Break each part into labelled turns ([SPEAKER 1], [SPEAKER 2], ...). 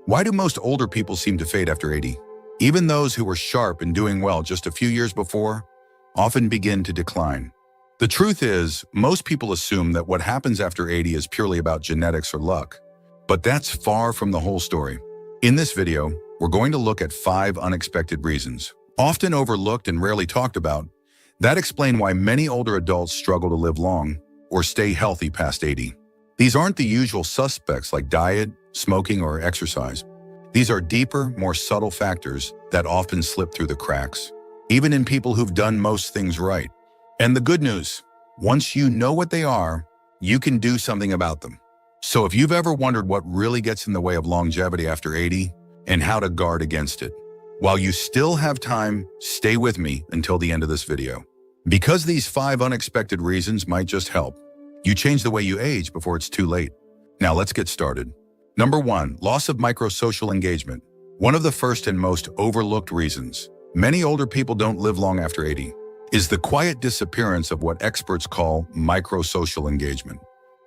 [SPEAKER 1] Why do most older people seem to fade after 80? Even those who were sharp and doing well just a few years before often begin to decline. The truth is, most people assume that what happens after 80 is purely about genetics or luck. But that's far from the whole story. In this video, we're going to look at 5 unexpected reasons, often overlooked and rarely talked about, that explain why many older adults struggle to live long or stay healthy past 80. These aren't the usual suspects like diet, smoking, or exercise. These are deeper, more subtle factors that often slip through the cracks, even in people who've done most things right. And the good news, once you know what they are, you can do something about them. So if you've ever wondered what really gets in the way of longevity after 80 and how to guard against it, while you still have time, stay with me until the end of this video. Because these 5 unexpected reasons might just help you change the way you age before it's too late. Now let's get started. Number 1, loss of microsocial engagement. One of the first and most overlooked reasons many older people don't live long after 80 is the quiet disappearance of what experts call microsocial engagement.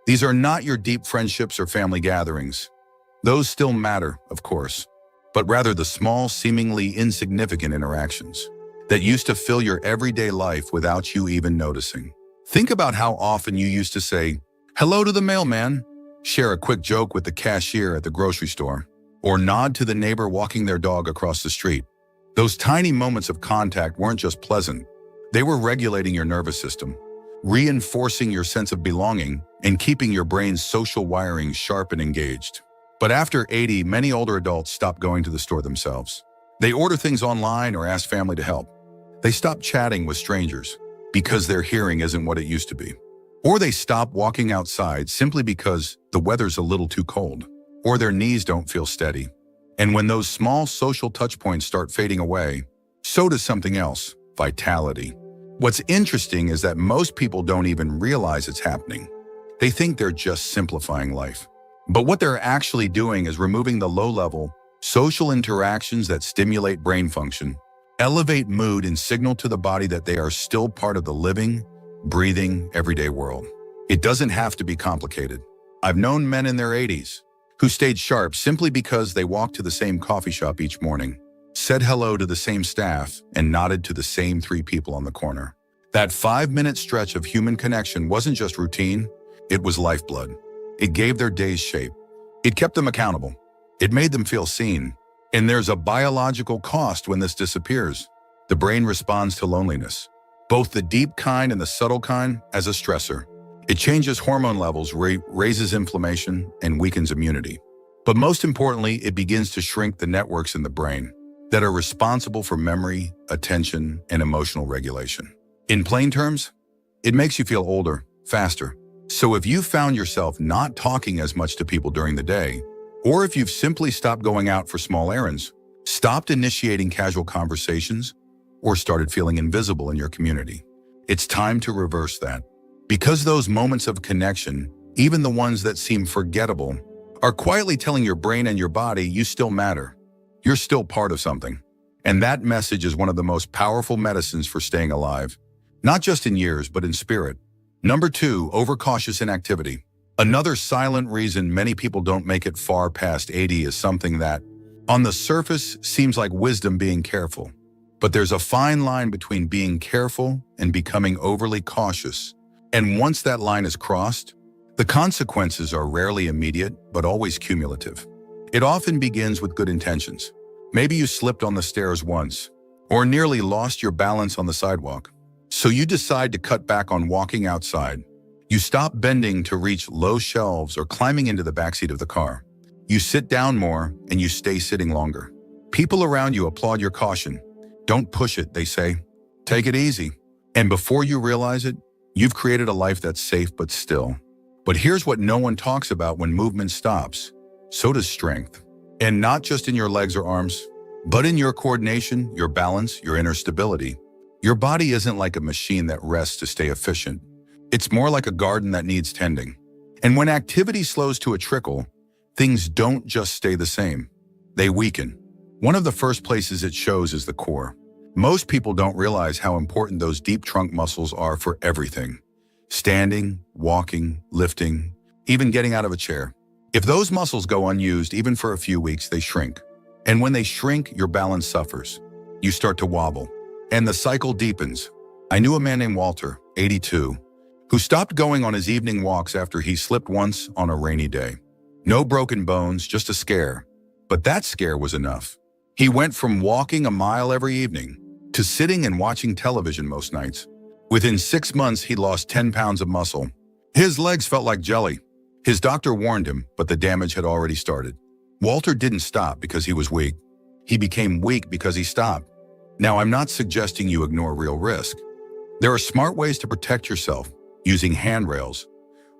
[SPEAKER 1] These are not your deep friendships or family gatherings. Those still matter, of course, but rather the small, seemingly insignificant interactions that used to fill your everyday life without you even noticing. Think about how often you used to say, "Hello" to the mailman, share a quick joke with the cashier at the grocery store, or nod to the neighbor walking their dog across the street. Those tiny moments of contact weren't just pleasant. They were regulating your nervous system, reinforcing your sense of belonging, and keeping your brain's social wiring sharp and engaged. But after 80, many older adults stop going to the store themselves. They order things online or ask family to help. They stop chatting with strangers because their hearing isn't what it used to be. Or they stop walking outside simply because the weather's a little too cold, or their knees don't feel steady. And when those small social touchpoints start fading away, so does something else, vitality. What's interesting is that most people don't even realize it's happening. They think they're just simplifying life. But what they're actually doing is removing the low-level social interactions that stimulate brain function, elevate mood, and signal to the body that they are still part of the living, breathing, everyday world. It doesn't have to be complicated. I've known men in their 80s who stayed sharp simply because they walked to the same coffee shop each morning, said hello to the same staff, and nodded to the same 3 people on the corner. That 5-minute stretch of human connection wasn't just routine, it was lifeblood. It gave their days shape. It kept them accountable. It made them feel seen. And there's a biological cost when this disappears. The brain responds to loneliness, both the deep kind and the subtle kind, as a stressor. It changes hormone levels, raises inflammation, and weakens immunity. But most importantly, it begins to shrink the networks in the brain that are responsible for memory, attention, and emotional regulation. In plain terms, it makes you feel older, faster. So if you found yourself not talking as much to people during the day, or if you've simply stopped going out for small errands, stopped initiating casual conversations, or started feeling invisible in your community, it's time to reverse that. Because those moments of connection, even the ones that seem forgettable, are quietly telling your brain and your body you still matter. You're still part of something. And that message is one of the most powerful medicines for staying alive, not just in years, but in spirit. Number 2, overcautious inactivity. Another silent reason many people don't make it far past 80 is something that, on the surface, seems like wisdom being careful. But there's a fine line between being careful and becoming overly cautious. And once that line is crossed, the consequences are rarely immediate, but always cumulative. It often begins with good intentions. Maybe you slipped on the stairs once, or nearly lost your balance on the sidewalk. So you decide to cut back on walking outside. You stop bending to reach low shelves or climbing into the backseat of the car. You sit down more and you stay sitting longer. People around you applaud your caution. Don't push it, they say. Take it easy. And before you realize it, you've created a life that's safe but still. But here's what no one talks about: when movement stops, so does strength. And not just in your legs or arms, but in your coordination, your balance, your inner stability. Your body isn't like a machine that rests to stay efficient. It's more like a garden that needs tending. And when activity slows to a trickle, things don't just stay the same. They weaken. One of the first places it shows is the core. Most people don't realize how important those deep trunk muscles are for everything. Standing, walking, lifting, even getting out of a chair. If those muscles go unused even for a few weeks, they shrink. And when they shrink, your balance suffers. You start to wobble. And the cycle deepens. I knew a man named Walter, 82, who stopped going on his evening walks after he slipped once on a rainy day. No broken bones, just a scare. But that scare was enough. He went from walking a mile every evening to sitting and watching television most nights. Within 6 months, he lost 10 pounds of muscle. His legs felt like jelly. His doctor warned him, but the damage had already started. Walter didn't stop because he was weak. He became weak because he stopped. Now, I'm not suggesting you ignore real risk. There are smart ways to protect yourself, using handrails,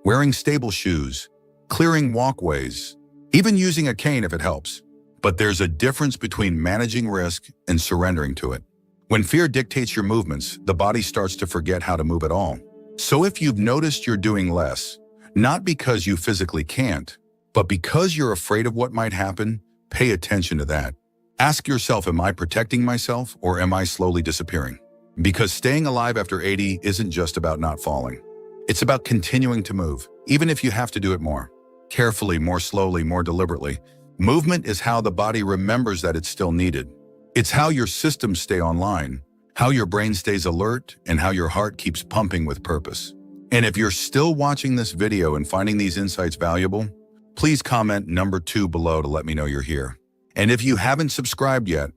[SPEAKER 1] wearing stable shoes, clearing walkways, even using a cane if it helps. But there's a difference between managing risk and surrendering to it. When fear dictates your movements, the body starts to forget how to move at all. So if you've noticed you're doing less, not because you physically can't, but because you're afraid of what might happen, pay attention to that. Ask yourself, am I protecting myself or am I slowly disappearing? Because staying alive after 80 isn't just about not falling. It's about continuing to move, even if you have to do it more. Carefully, more slowly, more deliberately. Movement is how the body remembers that it's still needed. It's how your systems stay online, how your brain stays alert, and how your heart keeps pumping with purpose. And if you're still watching this video and finding these insights valuable, please comment number 2 below to let me know you're here. And if you haven't subscribed yet,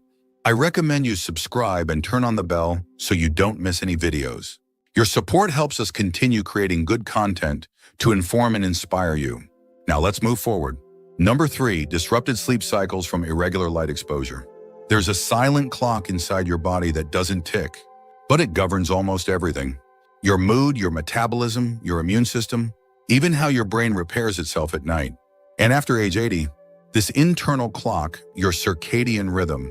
[SPEAKER 1] I recommend you subscribe and turn on the bell so you don't miss any videos. Your support helps us continue creating good content to inform and inspire you. Now let's move forward. Number 3, disrupted sleep cycles from irregular light exposure. There's a silent clock inside your body that doesn't tick, but it governs almost everything. Your mood, your metabolism, your immune system, even how your brain repairs itself at night. And after age 80, this internal clock, your circadian rhythm,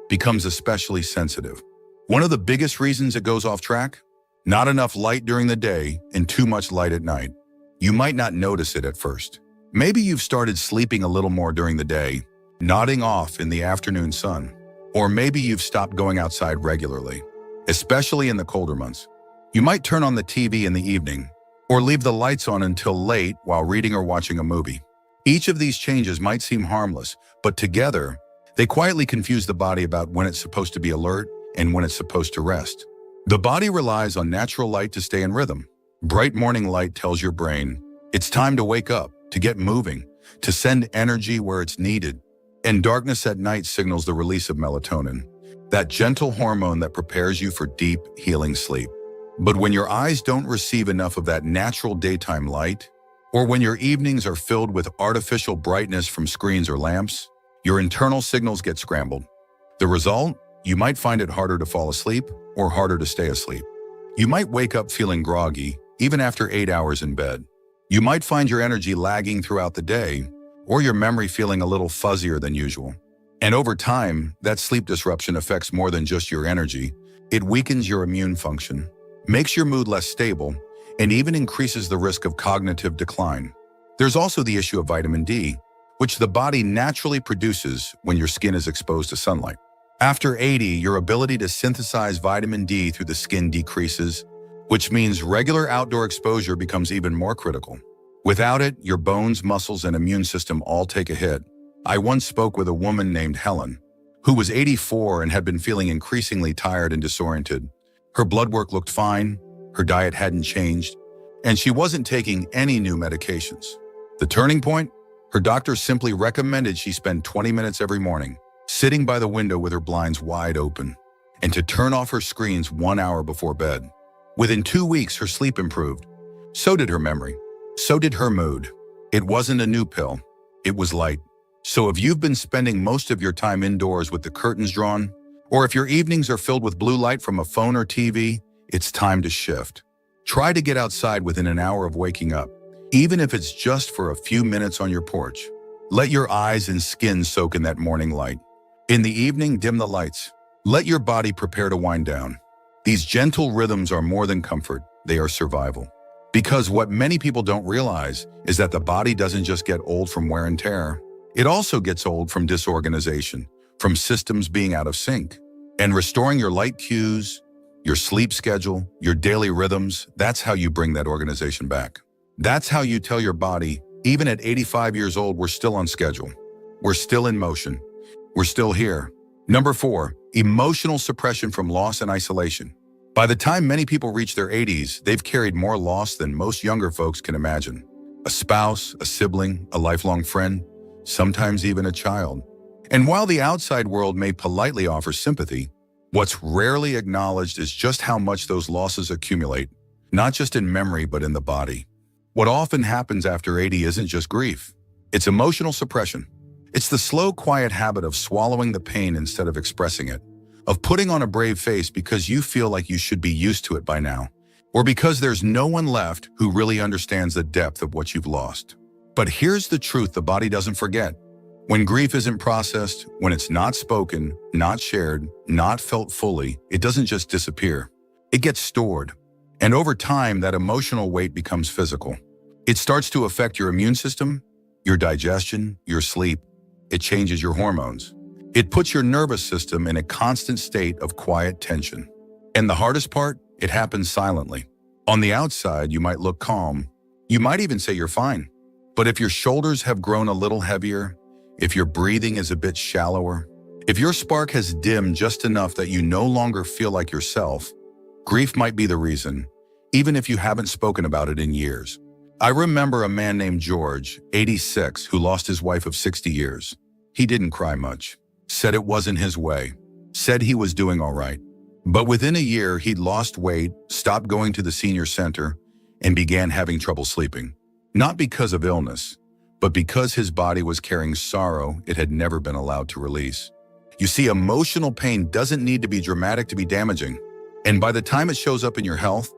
[SPEAKER 1] becomes especially sensitive. One of the biggest reasons it goes off track? Not enough light during the day and too much light at night. You might not notice it at first. Maybe you've started sleeping a little more during the day, nodding off in the afternoon sun. Or maybe you've stopped going outside regularly, especially in the colder months. You might turn on the TV in the evening, or leave the lights on until late while reading or watching a movie. Each of these changes might seem harmless, but together, they quietly confuse the body about when it's supposed to be alert and when it's supposed to rest. The body relies on natural light to stay in rhythm. Bright morning light tells your brain, it's time to wake up, to get moving, to send energy where it's needed. And darkness at night signals the release of melatonin, that gentle hormone that prepares you for deep, healing sleep. But when your eyes don't receive enough of that natural daytime light, or when your evenings are filled with artificial brightness from screens or lamps, your internal signals get scrambled. The result? You might find it harder to fall asleep or harder to stay asleep. You might wake up feeling groggy, even after 8 hours in bed. You might find your energy lagging throughout the day, or your memory feeling a little fuzzier than usual. And over time, that sleep disruption affects more than just your energy. It weakens your immune function, makes your mood less stable, and even increases the risk of cognitive decline. There's also the issue of vitamin D, which the body naturally produces when your skin is exposed to sunlight. After 80, your ability to synthesize vitamin D through the skin decreases, which means regular outdoor exposure becomes even more critical. Without it, your bones, muscles, and immune system all take a hit. I once spoke with a woman named Helen, who was 84 and had been feeling increasingly tired and disoriented. Her blood work looked fine, her diet hadn't changed, and she wasn't taking any new medications. The turning point? Her doctor simply recommended she spend 20 minutes every morning, sitting by the window with her blinds wide open, and to turn off her screens 1 hour before bed. Within 2 weeks, her sleep improved. So did her memory. So did her mood. It wasn't a new pill. It was light. So if you've been spending most of your time indoors with the curtains drawn, or if your evenings are filled with blue light from a phone or TV, it's time to shift. Try to get outside within an hour of waking up, even if it's just for a few minutes on your porch. Let your eyes and skin soak in that morning light. In the evening, dim the lights. Let your body prepare to wind down. These gentle rhythms are more than comfort, they are survival. Because what many people don't realize is that the body doesn't just get old from wear and tear. It also gets old from disorganization, from systems being out of sync. And restoring your light cues, your sleep schedule, your daily rhythms, that's how you bring that organization back. That's how you tell your body, Even at 85 years old, we're still on schedule. We're still in motion. We're still here. Number 4, emotional suppression from loss and isolation. By the time many people reach their 80s, they've carried more loss than most younger folks can imagine. A spouse, a sibling, a lifelong friend, sometimes even a child. And while the outside world may politely offer sympathy, what's rarely acknowledged is just how much those losses accumulate, not just in memory but in the body. What often happens after 80 isn't just grief. It's emotional suppression. It's the slow, quiet habit of swallowing the pain instead of expressing it, of putting on a brave face because you feel like you should be used to it by now, or because there's no one left who really understands the depth of what you've lost. But here's the truth the body doesn't forget. When grief isn't processed, when it's not spoken, not shared, not felt fully, it doesn't just disappear. It gets stored. And over time, that emotional weight becomes physical. It starts to affect your immune system, your digestion, your sleep. It changes your hormones. It puts your nervous system in a constant state of quiet tension. And the hardest part, it happens silently. On the outside, you might look calm. You might even say you're fine. But if your shoulders have grown a little heavier, if your breathing is a bit shallower, if your spark has dimmed just enough that you no longer feel like yourself, grief might be the reason, even if you haven't spoken about it in years. I remember a man named George, 86, who lost his wife of 60 years. He didn't cry much, said it wasn't his way, said he was doing all right. But within a year, he'd lost weight, stopped going to the senior center, and began having trouble sleeping. Not because of illness, but because his body was carrying sorrow it had never been allowed to release. You see, emotional pain doesn't need to be dramatic to be damaging. And by the time it shows up in your health,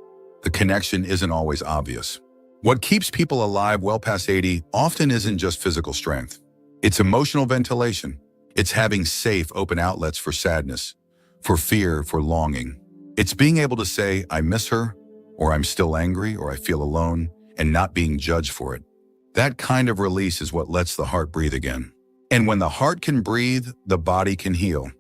[SPEAKER 1] the connection isn't always obvious. What keeps people alive well past 80 often isn't just physical strength. It's emotional ventilation. It's having safe, open outlets for sadness, for fear, for longing. It's being able to say, I miss her, or I'm still angry, or I feel alone, and not being judged for it. That kind of release is what lets the heart breathe again. And when the heart can breathe, the body can heal.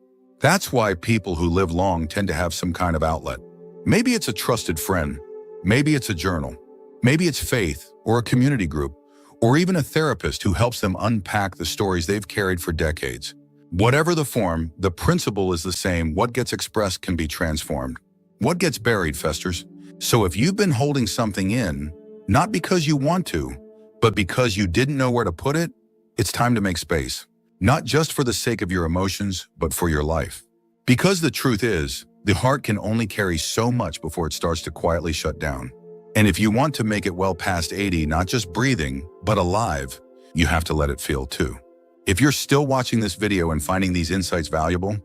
[SPEAKER 1] That's why people who live long tend to have some kind of outlet. Maybe it's a trusted friend. Maybe it's a journal. Maybe it's faith, or a community group, or even a therapist who helps them unpack the stories they've carried for decades. Whatever the form, the principle is the same. What gets expressed can be transformed. What gets buried festers. So if you've been holding something in, not because you want to, but because you didn't know where to put it, it's time to make space. Not just for the sake of your emotions, but for your life. Because the truth is, the heart can only carry so much before it starts to quietly shut down. And if you want to make it well past 80, not just breathing, but alive, you have to let it feel too. If you're still watching this video and finding these insights valuable,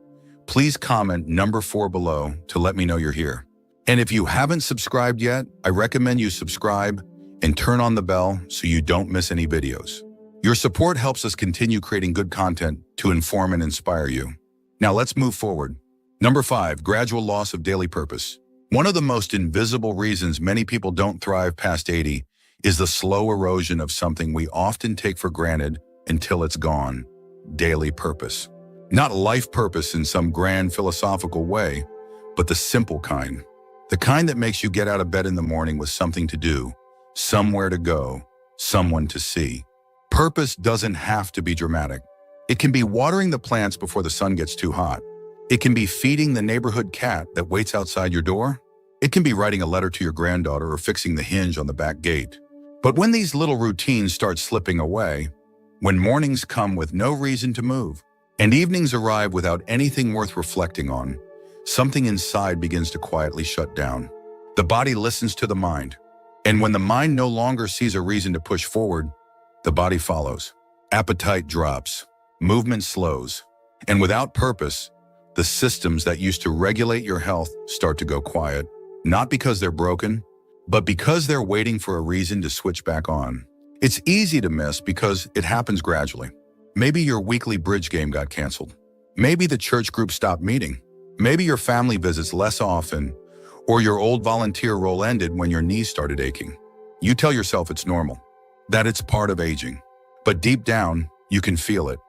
[SPEAKER 1] please comment number 4 below to let me know you're here. And if you haven't subscribed yet, I recommend you subscribe and turn on the bell so you don't miss any videos. Your support helps us continue creating good content to inform and inspire you. Now let's move forward. Number 5, gradual loss of daily purpose. One of the most invisible reasons many people don't thrive past 80 is the slow erosion of something we often take for granted until it's gone: daily purpose. Not life purpose in some grand philosophical way, but the simple kind. The kind that makes you get out of bed in the morning with something to do, somewhere to go, someone to see. Purpose doesn't have to be dramatic. It can be watering the plants before the sun gets too hot. It can be feeding the neighborhood cat that waits outside your door. It can be writing a letter to your granddaughter or fixing the hinge on the back gate. But when these little routines start slipping away, when mornings come with no reason to move, and evenings arrive without anything worth reflecting on, something inside begins to quietly shut down. The body listens to the mind. And when the mind no longer sees a reason to push forward, the body follows. Appetite drops, movement slows, and without purpose, the systems that used to regulate your health start to go quiet, not because they're broken, but because they're waiting for a reason to switch back on. It's easy to miss because it happens gradually. Maybe your weekly bridge game got canceled. Maybe the church group stopped meeting. Maybe your family visits less often, or your old volunteer role ended when your knees started aching. You tell yourself it's normal, that it's part of aging. But deep down, you can feel it.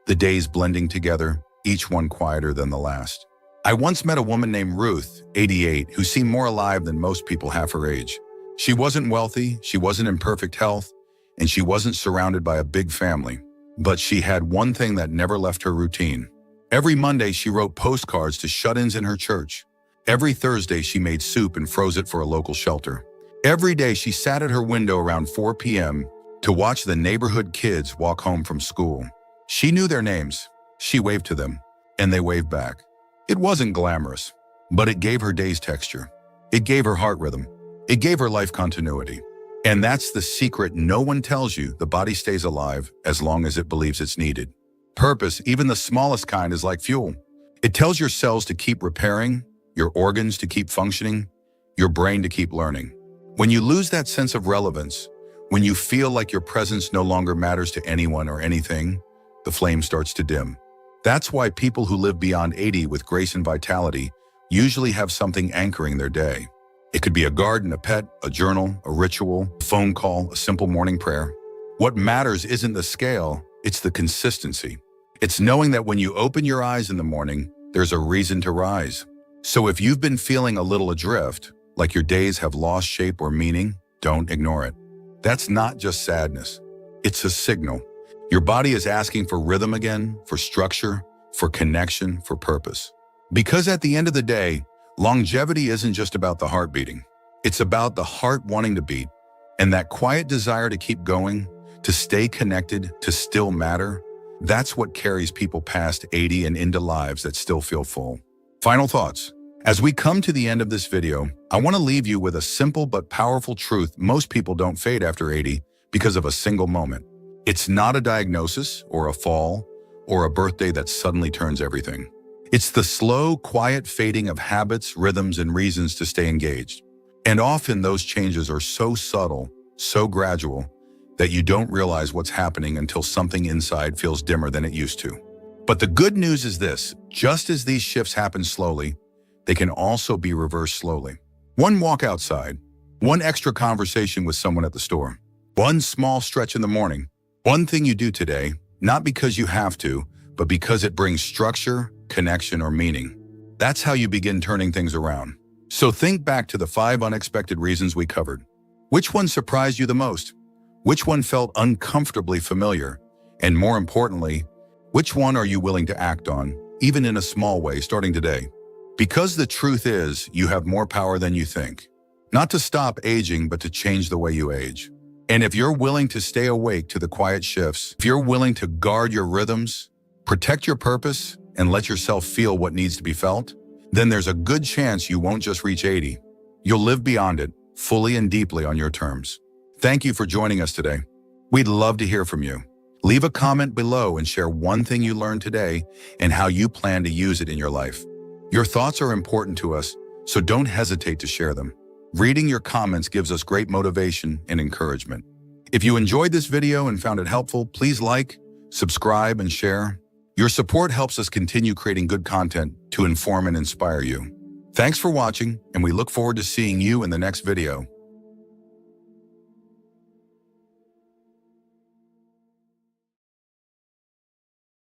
[SPEAKER 1] The days blending together, each one quieter than the last. I once met a woman named Ruth, 88, who seemed more alive than most people half her age. She wasn't wealthy, she wasn't in perfect health, and she wasn't surrounded by a big family. But she had one thing that never left her routine. Every Monday, she wrote postcards to shut-ins in her church. Every Thursday, she made soup and froze it for a local shelter. Every day, she sat at her window around 4 p.m. to watch the neighborhood kids walk home from school. She knew their names. She waved to them, and they waved back. It wasn't glamorous, but it gave her days texture. It gave her heart rhythm. It gave her life continuity. And that's the secret no one tells you. The body stays alive as long as it believes it's needed. Purpose, even the smallest kind, is like fuel. It tells your cells to keep repairing, your organs to keep functioning, your brain to keep learning. When you lose that sense of relevance, when you feel like your presence no longer matters to anyone or anything, the flame starts to dim. That's why people who live beyond 80 with grace and vitality usually have something anchoring their day. It could be a garden, a pet, a journal, a ritual, a phone call, a simple morning prayer. What matters isn't the scale, it's the consistency. It's knowing that when you open your eyes in the morning, there's a reason to rise. So if you've been feeling a little adrift, like your days have lost shape or meaning, don't ignore it. That's not just sadness. It's a signal. Your body is asking for rhythm again, for structure, for connection, for purpose. Because at the end of the day, longevity isn't just about the heart beating. It's about the heart wanting to beat, and that quiet desire to keep going, to stay connected, to still matter. That's what carries people past 80 and into lives that still feel full. Final thoughts. As we come to the end of this video, I want to leave you with a simple but powerful truth. Most people don't fade after 80 because of a single moment. It's not a diagnosis or a fall or a birthday that suddenly turns everything. It's the slow, quiet fading of habits, rhythms, and reasons to stay engaged. And often those changes are so subtle, so gradual, that you don't realize what's happening until something inside feels dimmer than it used to. But the good news is this: just as these shifts happen slowly, they can also be reversed slowly. One walk outside, one extra conversation with someone at the store, one small stretch in the morning, one thing you do today, not because you have to, but because it brings structure, connection, or meaning. That's how you begin turning things around. So think back to the 5 unexpected reasons we covered. Which one surprised you the most? Which one felt uncomfortably familiar? And more importantly, which one are you willing to act on, even in a small way, starting today? Because the truth is, you have more power than you think. Not to stop aging, but to change the way you age. And if you're willing to stay awake to the quiet shifts, if you're willing to guard your rhythms, protect your purpose, and let yourself feel what needs to be felt, then there's a good chance you won't just reach 80. You'll live beyond it, fully and deeply on your terms. Thank you for joining us today. We'd love to hear from you. Leave a comment below and share one thing you learned today and how you plan to use it in your life. Your thoughts are important to us, so don't hesitate to share them. Reading your comments gives us great motivation and encouragement. If you enjoyed this video and found it helpful, please like, subscribe, and share. Your support helps us continue creating good content to inform and inspire you. Thanks for watching, and we look forward to seeing you in the next video.